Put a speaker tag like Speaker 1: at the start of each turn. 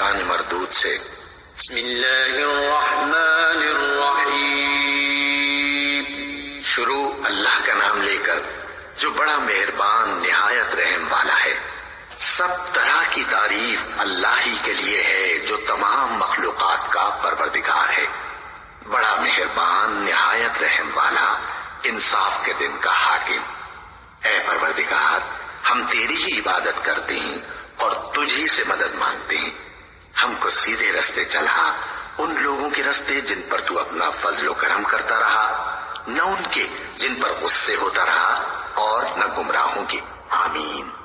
Speaker 1: شیطان مردود سے۔
Speaker 2: بسم اللہ الرحمن الرحیم۔
Speaker 1: شروع اللہ کا نام لے کر جو بڑا مہربان نہایت رحم والا ہے۔ سب طرح کی تعریف اللہ ہی کے لیے ہے جو تمام مخلوقات کا پروردگار ہے، بڑا مہربان نہایت رحم والا، انصاف کے دن کا حاکم۔ اے پروردگار، ہم تیری ہی عبادت کرتے ہیں اور تجھ ہی سے مدد مانگتے ہیں۔ ہم کو سیدھے رستے چلا، ان لوگوں کے رستے جن پر تو اپنا فضل و کرم کرتا رہا، نہ ان کے جن پر غصے ہوتا رہا، اور نہ گمراہوں کے۔ آمین۔